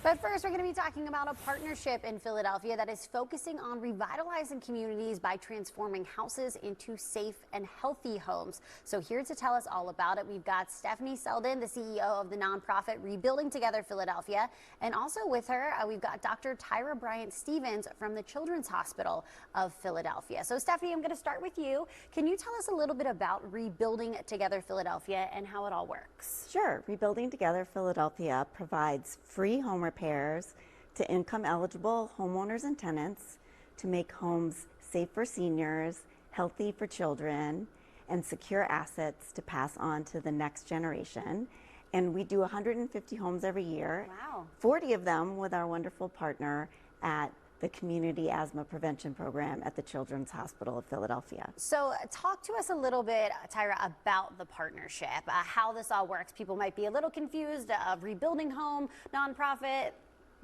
But first, we're going to be talking about a partnership in Philadelphia that is focusing on revitalizing communities by transforming houses into safe and healthy homes. So here to tell us all about it, we've got Stefanie Seldin, the CEO of the nonprofit Rebuilding Together Philadelphia. And also with her, we've got Dr. Tyra Bryant-Stephens from the Children's Hospital of Philadelphia. So Stefanie, I'm going to start with you. Can you tell us a little bit about Rebuilding Together Philadelphia and how it all works? Sure. Rebuilding Together Philadelphia provides free home repairs to income-eligible homeowners and tenants to make homes safe for seniors, healthy for children, and secure assets to pass on to the next generation. And we do 150 homes every year. Wow. 40 of them with our wonderful partner at the Community Asthma Prevention Program at the Children's Hospital of Philadelphia. So talk to us a little bit, Tyra, about the partnership, how this all works. People might be a little confused of Rebuilding Home, nonprofit,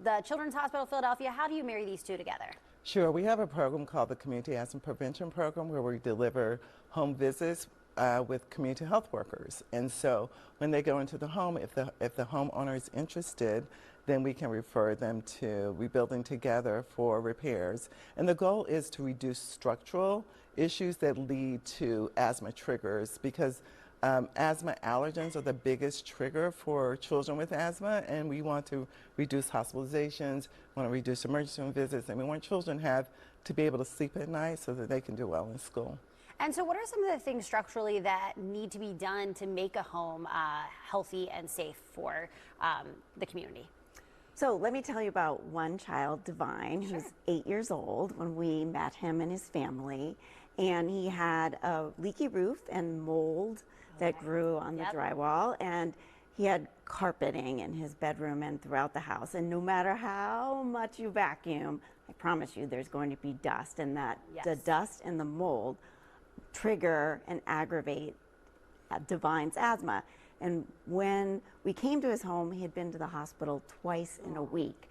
the Children's Hospital of Philadelphia. How do you marry these two together? Sure. We have a program called the Community Asthma Prevention Program where we deliver home visits with community health workers. And so when they go into the home, if the homeowner is interested, then we can refer them to Rebuilding Together for repairs. And the goal is to reduce structural issues that lead to asthma triggers, because asthma allergens are the biggest trigger for children with asthma, and we want to reduce hospitalizations, want to reduce emergency room visits, and we want children to be able to sleep at night so that they can do well in school. And so what are some of the things structurally that need to be done to make a home healthy and safe for the community? So let me tell you about one child, Divine, Sure. who's 8 years old when we met him and his family. And he had a leaky roof and mold that grew on the drywall. And he had carpeting in his bedroom and throughout the house. And no matter how much you vacuum, I promise you there's going to be dust. And the dust and the mold trigger and aggravate Divine's asthma. And when we came to his home, he had been to the hospital twice in a week.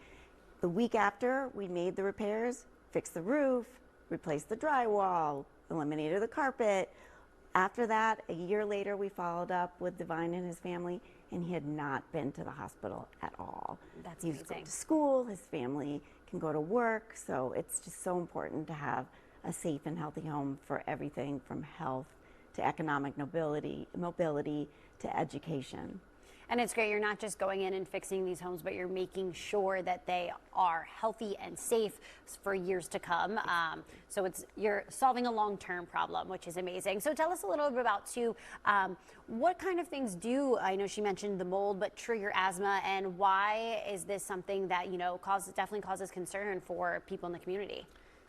The week after, we made the repairs, fixed the roof, replaced the drywall, eliminated the carpet. After that, a year later, we followed up with Divine and his family, and he had not been to the hospital at all. That's He's amazing. going to school, his family can go to work, so it's just so important to have a safe and healthy home for everything from health to economic mobility to education. And it's great, you're not just going in and fixing these homes, but you're making sure that they are healthy and safe for years to come. So you're solving a long-term problem, which is amazing. So tell us a little bit about too, what kind of things I know she mentioned the mold, but trigger asthma, and why is this something that, definitely causes concern for people in the community?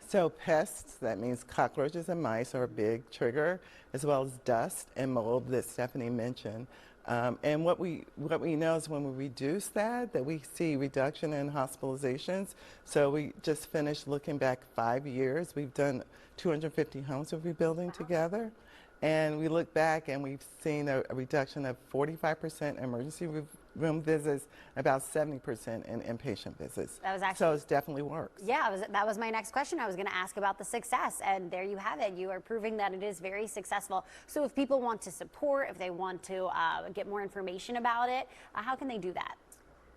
So pests, that means cockroaches and mice, are a big trigger, as well as dust and mold that Stefanie mentioned. And what we know is when we reduce that we see reduction in hospitalizations. So we just finished looking back 5 years. We've done 250 homes of Rebuilding Together. And we look back and we've seen a reduction of 45% in emergency room visits, about 70% in inpatient visits. So it definitely works. Yeah, that was my next question. I was going to ask about the success, and there you have it. You are proving that it is very successful. So if people want to support, if they want to get more information about it, how can they do that?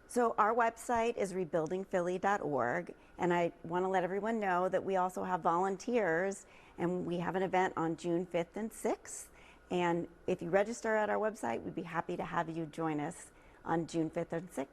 So our website is rebuildingphilly.org, and I want to let everyone know that we also have volunteers, and we have an event on June 5th and 6th. And if you register at our website, we'd be happy to have you join us on June 5th and 6th.